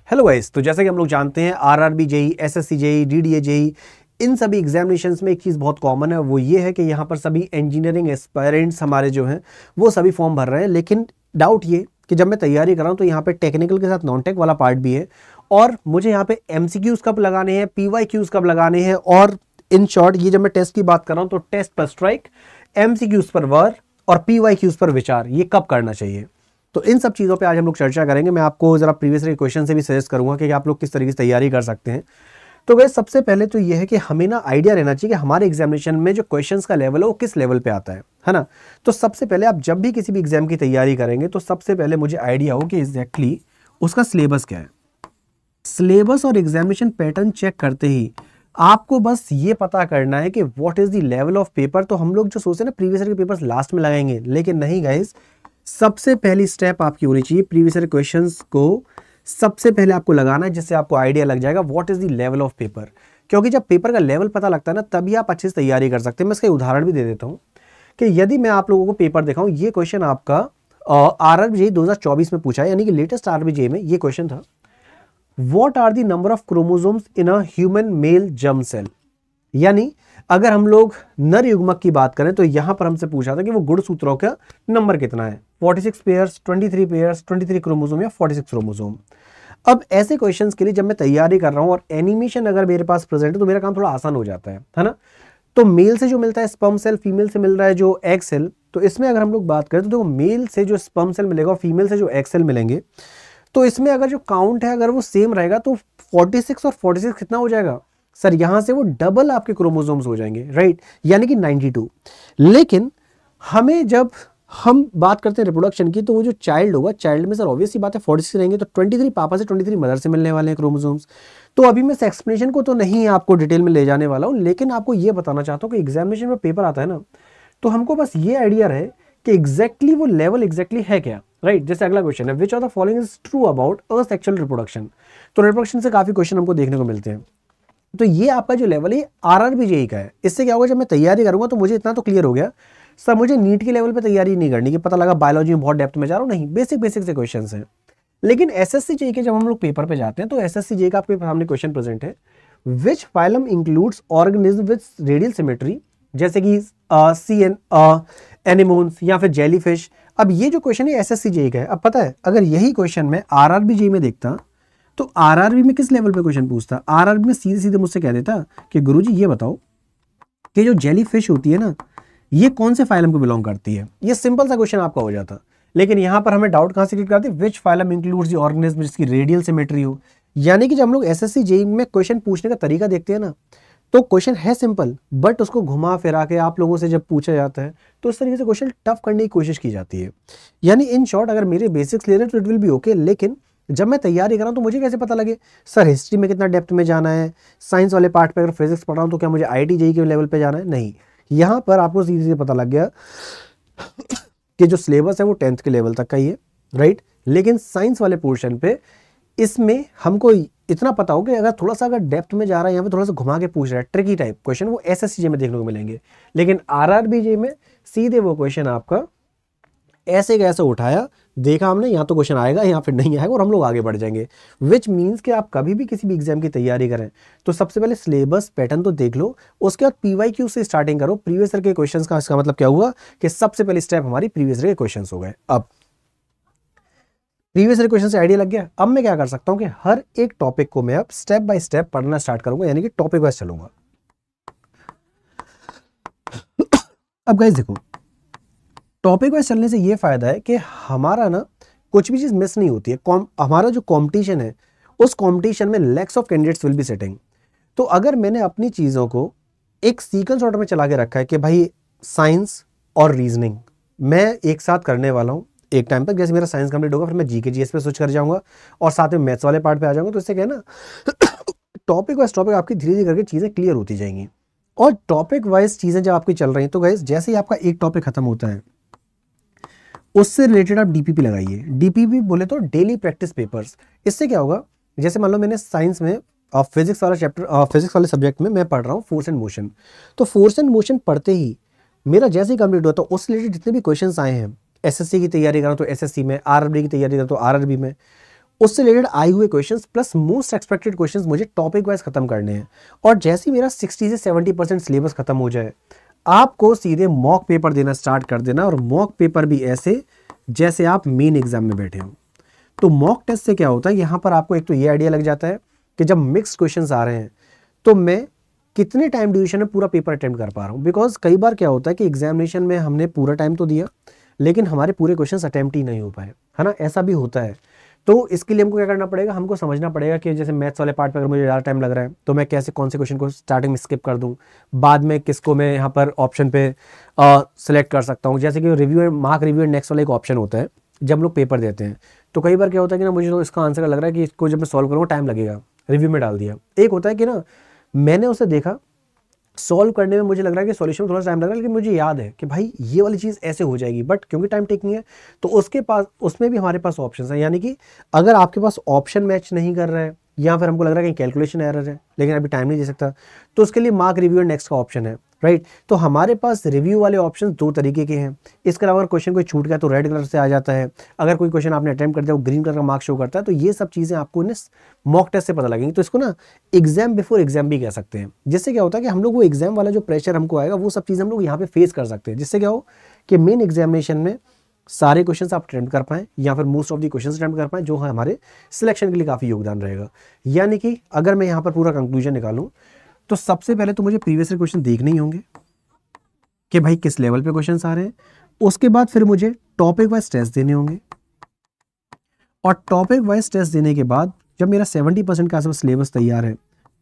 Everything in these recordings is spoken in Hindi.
हेलो गाइस, तो जैसा कि हम लोग जानते हैं RRB JE, SSC JE, DDA JE, इन सभी एग्जामिनेशंस में एक चीज़ बहुत कॉमन है, वो ये है कि यहाँ पर सभी इंजीनियरिंग एस्पायरेंट्स हमारे जो हैं वो सभी फॉर्म भर रहे हैं। लेकिन डाउट ये कि जब मैं तैयारी कर रहा हूँ तो यहाँ पे टेक्निकल के साथ नॉन टेक वाला पार्ट भी है, और मुझे यहाँ पे एमसीक्यूज़ कब लगाने हैं, पीवाईक्यूज़ कब लगाने हैं, और इन शॉर्ट ये जब मैं टेस्ट की बात कर रहा हूँ तो टेस्ट पर स्ट्राइक, एमसीक्यूज़ पर वर्क और पीवाईक्यूज़ पर विचार, ये कब करना चाहिए। तो इन सब चीज़ों पे आज हम लोग चर्चा करेंगे। मैं आपको ज़रा प्रीवियस ईयर क्वेश्चन से भी सजेस्ट करूंगा कि आप लोग किस तरीके से तैयारी कर सकते हैं। तो गाइस, सबसे पहले तो ये है कि हमें ना आइडिया रहना चाहिए कि हमारे एग्जामिनेशन में जो क्वेश्चंस का लेवल है वो किस लेवल पे आता है ना। तो सबसे पहले आप जब भी किसी भी एग्जाम की तैयारी करेंगे तो सबसे पहले मुझे आइडिया हो कि एग्जैक्टली उसका सिलेबस क्या है। सिलेबस और एग्जामिनेशन पैटर्न चेक करते ही आपको बस ये पता करना है कि what is the level of paper. तो हम लोग जो सोचते हैं ना प्रीवियस ईयर के पेपर्स लास्ट में लगाएंगे, लेकिन नहीं गाइस, सबसे पहली स्टेप आपकी होनी चाहिए प्रीवियस ईयर क्वेश्चंस को सबसे पहले आपको लगाना है, जिससे आपको आइडिया लग जाएगा what is the level of paper. क्योंकि जब पेपर का लेवल पता लगता है ना, तभी आप अच्छे से तैयारी कर सकते हैं। मैं इसका उदाहरण भी दे देता हूँ कि यदि मैं आप लोगों को पेपर दिखाऊं, ये क्वेश्चन आपका आरआरबी 2024 में पूछा है, यानी कि लेटेस्ट आरआरबी में ये क्वेश्चन था, what are the number of chromosomes in a human male germ cell. यानी अगर हम लोग नर युग्मक की बात करें तो यहां पर हमसे पूछा था कि वो गुणसूत्रों का नंबर कितना है, 46 पेयर्स, 23 पेयर्स, 23 क्रोमोसोम या 46 क्रोमोसोम। अब ऐसे क्वेश्चंस के लिए जब मैं तैयारी कर रहा हूं और एनिमेशन अगर मेरे पास प्रेजेंट है तो मेरा काम थोड़ा आसान हो जाता है ना। तो मेल से जो मिलता है स्पर्म सेल, फीमेल से मिल रहा है जो एग सेल। तो इसमें अगर हम लोग बात करें तो देखो, मेल से जो स्पर्म सेल मिलेगा और फीमेल से जो एग सेल मिलेंगे, तो इसमें अगर जो काउंट है अगर वो सेम रहेगा तो 46 और 46 कितना हो जाएगा सर, यहां से वो डबल आपके क्रोमोसोम्स हो जाएंगे, राइट, यानी कि 92। लेकिन हमें जब हम बात करते हैं रिप्रोडक्शन की, तो वो जो चाइल्ड होगा, चाइल्ड में सर ऑब्वियसली बात है 46 रहेंगे, तो 23 पापा से 23 मदर से मिलने वाले हैं क्रोमोसोम्स। तो अभी मैं इस एक्सप्लेनेशन को तो नहीं आपको डिटेल में ले जाने वाला हूं, लेकिन आपको ये बताना चाहता हूं कि एग्जामिनेशन में पेपर आता है ना, तो हमको बस ये आइडिया रहे कि एग्जैक्टली वो लेवल एग्जैक्टली है क्या, राइट। जैसे अगला क्वेश्चन है, which of the following is true about asexual reproduction. तो रिप्रोडक्शन से काफी क्वेश्चन हमको देखने को मिलते हैं। तो ये आपका जो लेवल है आरआरबी जेई का है। इससे क्या होगा, जब मैं तैयारी करूंगा तो मुझे इतना तो क्लियर हो गया सर, मुझे नीट के लेवल पे तैयारी नहीं करनी कि पता लगा बायोलॉजी में बहुत डेप्थ में जा रहा हूँ, नहीं, बेसिक बेसिक से क्वेश्चन हैं। लेकिन एसएससी जेई के जब हम लोग पेपर पे जाते हैं तो एसएससी जेई का आपके सामने क्वेश्चन प्रेजेंट है, which phylum includes organism with radial symmetry, जैसे कि सी एनिमोन्स या फिर जेलीफिश। अब ये जो क्वेश्चन है एसएससी जेई का है। अब पता है, अगर यही क्वेश्चन मैं आरआरबी जेई में देखता तो आरआरबी में किस लेवल पे क्वेश्चन पूछता, आरआरबी में सीधे सीधे मुझसे कह देता कि गुरुजी ये बताओ कि जो जेलीफिश होती है ना, ये कौन से फाइलम को बिलोंग करती है। ये सिंपल सा क्वेश्चन आपका हो जाता। लेकिन यहां पर हमें डाउट कहां से क्लियर करते, which phylum includes the organism जिसकी रेडियल सिमेट्री हो। यानी कि जब हम लोग एसएससी जेई में क्वेश्चन पूछने का तरीका देखते हैं ना, तो क्वेश्चन है सिंपल, बट उसको घुमा फिरा के आप लोगों से जब पूछा जाता है तो इस तरीके से क्वेश्चन टफ करने की कोशिश की जाती है। यानी इन शॉर्ट, अगर मेरे बेसिक्स क्लियर है तो इट विल बी ओके। लेकिन जब मैं तैयारी कर रहा हूं तो मुझे कैसे पता लगे सर हिस्ट्री में कितना डेप्थ में जाना है, साइंस वाले पार्ट पे अगर फिजिक्स पढ़ रहा हूं तो क्या मुझे आईआईटी जेईई के लेवल पे जाना है, नहीं। यहां पर आपको सीधे सीधे पता लग गया कि जो सिलेबस है वो 10th के लेवल तक का ही है, राइट। लेकिन साइंस वाले पोर्शन पे इसमें हमको इतना पता हो कि अगर थोड़ा सा अगर डेप्थ में जा रहा है, यहाँ पे थोड़ा सा घुमा के पूछ रहा है, ट्रिकी टाइप क्वेश्चन, वो एसएससी जेई में देखने को मिलेंगे। लेकिन आरआरबी जेई में सीधे वो क्वेश्चन आपका ऐसे कैसे उठाया, देखा हमने, यहाँ तो क्वेश्चन आएगा, यहाँ फिर नहीं आएगा और हम लोग आगे बढ़ जाएंगे। विच मीन्स कि आप कभी भी किसी भी एग्जाम की तैयारी करें तो सबसे पहले सिलेबस पैटर्न तो देख लो, उसके बाद पीवाईक्यू से स्टार्टिंग करो। प्रीवियस ईयर के क्वेश्चंस का इसका मतलब क्या हुआ कि सबसे पहले स्टेप हमारी प्रीवियस ईयर के क्वेश्चंस हो गए। अब प्रीवियस ईयर क्वेश्चन से आइडिया लग गया। अब मैं क्या कर सकता हूं कि हर एक टॉपिक को मैं अब स्टेप बाय स्टेप पढ़ना स्टार्ट करूंगा, यानी कि टॉपिक वाइज चलूंगा। अब गाइस देखो, टॉपिक वाइज चलने से ये फायदा है कि हमारा ना कुछ भी चीज मिस नहीं होती है। हमारा जो कंपटीशन है उस कंपटीशन में lakhs of candidates will be sitting. तो अगर मैंने अपनी चीजों को एक सीक्वेंस ऑर्डर में चला के रखा है कि भाई साइंस और रीजनिंग मैं एक साथ करने वाला हूं एक टाइम तक, जैसे मेरा साइंस कंप्लीट होगा फिर मैं जीके जीएस पे स्विच कर जाऊंगा और साथ में मैथ्स वाले पार्ट पे आ जाऊंगा। तो इससे क्या है ना, टॉपिक वाइज टॉपिक आपकी धीरे धीरे करके चीजें क्लियर होती जाएंगी। और टॉपिक वाइज चीजें जब आपकी चल रही हैं तो गाइस, जैसे ही आपका एक टॉपिक खत्म होता है उससे रिलेटेड आप डीपीपी लगाइए। डीपीपी बोले तो डेली प्रैक्टिस पेपर्स। इससे क्या होगा, जैसे मान लो मैंने साइंस में फिजिक्स वाला चैप्टर, फिजिक्स वाले सब्जेक्ट में मैं पढ़ रहा हूँ फोर्स एंड मोशन। तो फोर्स एंड मोशन पढ़ते ही मेरा जैसे ही कंप्लीट हुआ तो उससे रिलेटेड जितने भी क्वेश्चंस आए हैं, एसएससी की तैयारी कर रहा हूँ तो एसएससी में, आरआरबी की तैयारी कर रहा हूँ तो आरआरबी में, उससे रिलेटेड आए हुए questions plus most expected questions मुझे टॉपिक वाइज खत्म करने हैं। और जैसे ही मेरा 60 से 70% सिलेबस खत्म हो जाए, आपको सीधे मॉक पेपर देना स्टार्ट कर देना, और मॉक पेपर भी ऐसे जैसे आप मेन एग्जाम में बैठे हो। तो मॉक टेस्ट से क्या होता है, यहाँ पर आपको एक तो ये आइडिया लग जाता है कि जब मिक्स्ड क्वेश्चंस आ रहे हैं तो मैं कितने टाइम ड्यूरेशन में पूरा पेपर अटेम्प्ट कर पा रहा हूँ। बिकॉज कई बार क्या होता है कि एग्जामिनेशन में हमने पूरा टाइम तो दिया लेकिन हमारे पूरे क्वेश्चंस अटेम्प्ट ही नहीं हो पाए, है ना, ऐसा भी होता है। तो इसके लिए हमको क्या करना पड़ेगा, हमको समझना पड़ेगा कि जैसे मैथ्स वाले पार्ट पे अगर मुझे ज़्यादा टाइम लग रहा है तो मैं कैसे कौन से क्वेश्चन को स्टार्टिंग में स्किप कर दूं, बाद में किसको मैं यहाँ पर ऑप्शन पे सेलेक्ट कर सकता हूँ। जैसे कि review and mark review and next वाला एक ऑप्शन होता है जब हम लोग पेपर देते हैं। तो कई बार क्या होता है कि ना मुझे तो इसका आंसर लग रहा है कि इसको जब मैं सॉल्व करूँगा टाइम लगेगा, रिव्यू में डाल दिया। एक होता है कि ना मैंने उसे देखा, सॉल्व करने में मुझे लग रहा है कि सॉल्यूशन में थोड़ा टाइम लग रहा है, लेकिन मुझे याद है कि भाई ये वाली चीज़ ऐसे हो जाएगी, बट क्योंकि टाइम टेकिंग है तो उसके पास उसमें भी हमारे पास ऑप्शंस हैं। यानी कि अगर आपके पास ऑप्शन मैच नहीं कर रहा है या फिर हमको लग रहा है कि कैलकुलेशन एरर है लेकिन अभी टाइम नहीं दे सकता, तो उसके लिए मार्क रिव्यू एंड नेक्स्ट का ऑप्शन है, राइट। तो हमारे पास रिव्यू वाले ऑप्शन दो तरीके के हैं। इसके अलावा अगर क्वेश्चन कोई छूट गया तो रेड कलर से आ जाता है, अगर कोई क्वेश्चन आपने अटेम्प्ट कर दिया वो ग्रीन कलर का मार्क शो करता है। तो ये सब चीज़ें आपको मॉक टेस्ट से पता लगेंगी। तो इसको ना एग्जाम बिफोर एग्जाम भी कह सकते हैं। जिससे क्या होता है कि हम लोग वो एग्जाम वाला जो प्रेशर हमको आएगा वो सब चीज़ें हम लोग यहाँ पे फेस कर सकते हैं। जिससे क्या हो कि मेन एग्जामिनेशन में सारे क्वेश्चंस आप अटेम्प्ट कर पाएं या फिर most of the questions attempt कर पाएं, जो हमारे सिलेक्शन के लिए काफ़ी योगदान रहेगा। यानी कि अगर मैं यहाँ पर पूरा कंक्लूजन निकालूं तो सबसे पहले तो मुझे प्रीवियस ईयर क्वेश्चन देखने ही होंगे कि भाई किस लेवल पे क्वेश्चंस आ रहे हैं। उसके बाद फिर मुझे टॉपिक वाइज टेस्ट देने होंगे, और टॉपिक वाइज टेस्ट देने के बाद जब मेरा 70% का आसपास सिलेबस तैयार है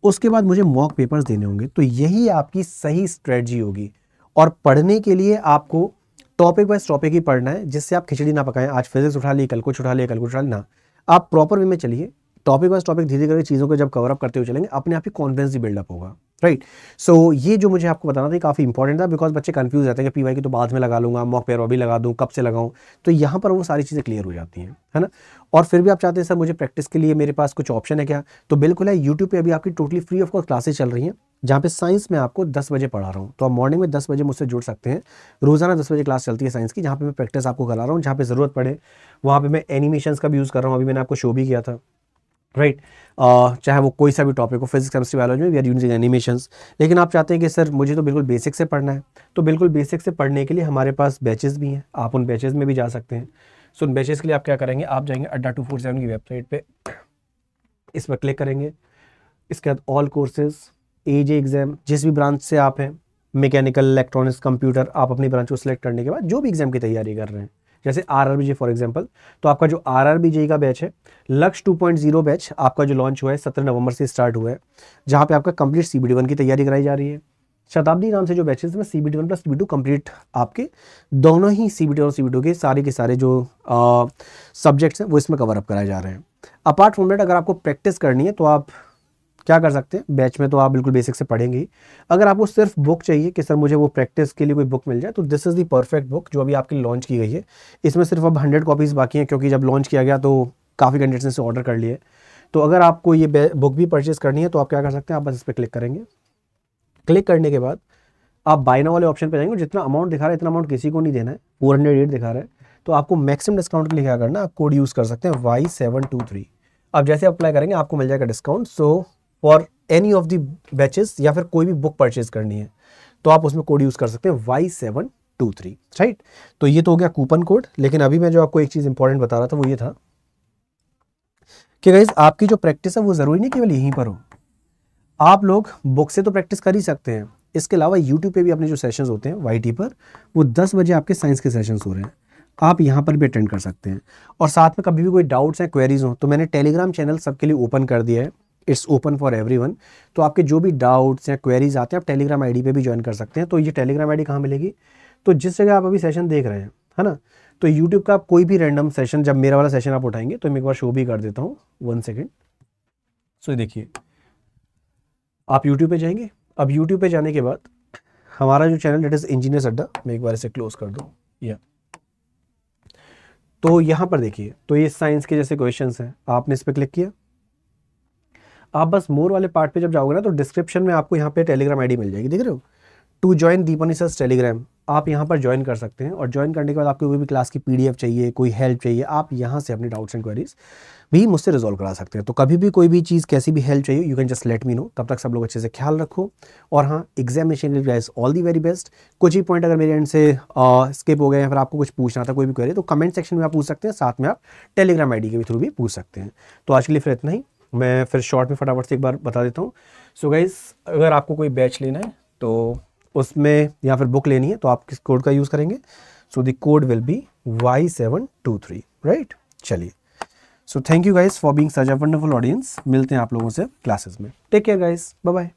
उसके बाद मुझे मॉक पेपर्स देने होंगे। तो यही आपकी सही स्ट्रेटजी होगी। और पढ़ने के लिए आपको टॉपिक वाइज टॉपिक ही पढ़ना है, जिससे आप खिचड़ी ना पकाएं, आज फिजिक्स उठा ली कल कुछ उठा लिया कल कुछ उठा लिया। आप प्रॉपर वे में चलिए, टॉपिक वाइज टॉपिक धीरे धीरे चीज़ों को जब कवर अप करते हुए चलेंगे अपने आप ही कॉन्फिडेंस ही बिल्डअप होगा, राइट। सो ये जो मुझे आपको बताना था काफ़ी इंपॉर्टेंट था, बिकॉज बच्चे कंफ्यूज रहते हैं कि पीवाई की तो बाद में लगा लूंगा, मॉक पेपर अभी लगा दूं, कब से लगाऊं। तो यहाँ पर वो सारी चीज़ें क्लियर हो जाती हैं, है ना। और फिर भी आप चाहते हैं सर मुझे प्रैक्टिस के लिए मेरे पास कुछ ऑप्शन है क्या, तो बिल्कुल है। यूट्यूब पे अभी आपकी totally free of cost classes चल रही हैं जहाँ पे साइंस में आपको 10 बजे पढ़ा रहा हूँ। तो आप मॉर्निंग में 10 बजे मुझसे जुड़ सकते हैं। रोजाना 10 बजे क्लास चलती है साइंस की, जहाँ पे मैं प्रैक्टिस आपको करा रहा हूँ। जहाँ पे ज़रूरत पड़े वहाँ पे मैं एनिमेशंस का भी यूज़ कर रहा हूँ। अभी मैंने आपको शो भी किया था, राइट। चाहे वो कोई सा भी टॉपिक हो, फिजिक्स केमिस्ट्री बायोलॉजी में वी आर यूजिंग एनिमेशंस। लेकिन आप चाहते हैं कि सर मुझे तो बिल्कुल बेसिक से पढ़ना है, तो बिल्कुल बेसिक से पढ़ने के लिए हमारे पास बैचेस भी हैं, आप उन बैचेस में भी जा सकते हैं। सो उन बैचेस के लिए आप क्या करेंगे, आप जाएंगे अड्डा 247 की वेबसाइट पे, इस पर क्लिक करेंगे। इसके बाद ऑल कोर्सेज, एजे एग्जाम, जिस भी ब्रांच से आप हैं, मैकेनिकल, इलेक्ट्रॉनिक्स, कंप्यूटर, आप अपनी ब्रांच को सिलेक्ट करने के बाद जो भी एग्जाम की तैयारी कर रहे हैं, जैसे आरआरबीजे फॉर एग्जांपल, तो आपका जो आरआरबीजे का बैच है लक्ष्य 2.0 बैच आपका जो लॉन्च हुआ है 17 नवंबर से स्टार्ट हुआ है, जहाँ पे आपका कंप्लीट CBT 1 की तैयारी कराई जा रही है। शताब्दी नाम से जो बैचेस में CBT 1 प्लस CBT 2 कंप्लीट आपके दोनों ही CBT और CBT 2 के सारे जो सब्जेक्ट्स हैं वो इसमें कवर अप कराए जा रहे हैं। अपार्ट फ्रॉम दैट अगर आपको प्रैक्टिस करनी है तो आप क्या कर सकते हैं, बैच में तो आप बिल्कुल बेसिक से पढ़ेंगे ही। अगर आपको सिर्फ बुक चाहिए कि सर मुझे वो प्रैक्टिस के लिए कोई बुक मिल जाए, तो this is the perfect book जो अभी आपके लिए लॉन्च की गई है। इसमें सिर्फ अब 100 कॉपीज़ बाकी हैं, क्योंकि जब लॉन्च किया गया तो काफ़ी कैंडिडेट्स ने इसे ऑर्डर कर लिए। तो अगर आपको ये बुक भी परचेज करनी है तो आप क्या कर सकते हैं, आप बस इस पर क्लिक करेंगे। क्लिक करने के बाद आप बाय नाउ वाले ऑप्शन पर जाएंगे। जितना अमाउंट दिखा रहा है इतना अमाउंट किसी को नहीं देना है, 408 दिखा रहा है। तो आपको मैक्सिमम डिस्काउंट के लिए क्या करना है, आप कोड यूज़ कर सकते हैं Y723। अब जैसे अप्लाई करेंगे आपको मिल जाएगा discount. So for any of the batches या फिर कोई भी बुक परचेज करनी है तो आप उसमें कोड यूज़ कर सकते हैं Y723, राइट। तो ये तो हो गया कूपन कोड। लेकिन अभी मैं जो आपको एक चीज़ इंपॉर्टेंट बता रहा था वो ये था कि गाइस आपकी जो प्रैक्टिस है वो ज़रूरी नहीं केवल यहीं पर हो, आप लोग बुक से तो प्रैक्टिस कर ही सकते हैं। इसके अलावा यूट्यूब पे भी अपने जो सेशंस होते हैं YT पर, वो 10 बजे आपके साइंस के सेशंस हो रहे हैं, आप यहाँ पर भी अटेंड कर सकते हैं। और साथ में कभी भी कोई डाउट्स हैं, क्वेरीज हो, तो मैंने टेलीग्राम चैनल सबके लिए ओपन कर दिया है, इट्स ओपन फॉर एवरीवन। तो आपके जो भी डाउट्स या क्वेरीज आते हैं आप टेलीग्राम आईडी पे भी ज्वाइन कर सकते हैं। तो ये टेलीग्राम आईडी कहाँ मिलेगी, तो जिस जगह आप अभी सेशन देख रहे हैं, है ना, तो यूट्यूब का कोई भी रैंडम सेशन, जब मेरा वाला सेशन आप उठाएंगे तो मैं एक बार शो भी कर देता हूँ, 1 सेकेंड। सो देखिए आप यूट्यूब पे जाएंगे। अब यूट्यूब पे जाने के बाद हमारा जो चैनल दैट इज इंजीनियर्स अड्डा, मैं एक बार इसे क्लोज कर दूँ या, तो यहाँ पर देखिए, तो ये साइंस के जैसे क्वेश्चंस हैं, आपने इस पर क्लिक किया। आप बस मोर वाले पार्ट पे जब जाओगे ना तो डिस्क्रिप्शन में आपको यहाँ पे टेलीग्राम आईडी मिल जाएगी, देख रहे हो, टू ज्वाइन दीपन सर टेलीग्राम, आप यहाँ पर ज्वाइन कर सकते हैं, और ज्वाइन करने के बाद आपको कोई भी क्लास की PDF चाहिए, कोई हेल्प चाहिए, आप यहाँ से अपनी डाउट्स एंड क्वेरीज भी मुझसे रिजॉल्व करा सकते हैं। तो कभी भी कोई भी चीज़, कैसी भी हेल्प चाहिए, you can just let me know. तब तक सब लोग अच्छे से ख्याल रखो, और हाँ, examination guys all the very best. कुछ ही पॉइंट अगर मेरे एंड से स्किप हो गए या फिर आपको कुछ पूछना था, कोई भी क्वेरी, तो कमेंट सेक्शन में आप पूछ सकते हैं, साथ में आप टेलीग्राम ID के भी थ्रू भी पूछ सकते हैं। तो आज के लिए फिर इतना ही, मैं फिर शॉर्ट में फटाफट से एक बार बता देता हूँ। सो गाइस, अगर आपको कोई बैच लेना है तो उसमें या फिर बुक लेनी है तो आप किस कोड का यूज़ करेंगे? So the code will be Y723, right? चलिए, so thank you guys for being such a wonderful audience. मिलते हैं आप लोगों से क्लासेस में। Take care guys, bye bye.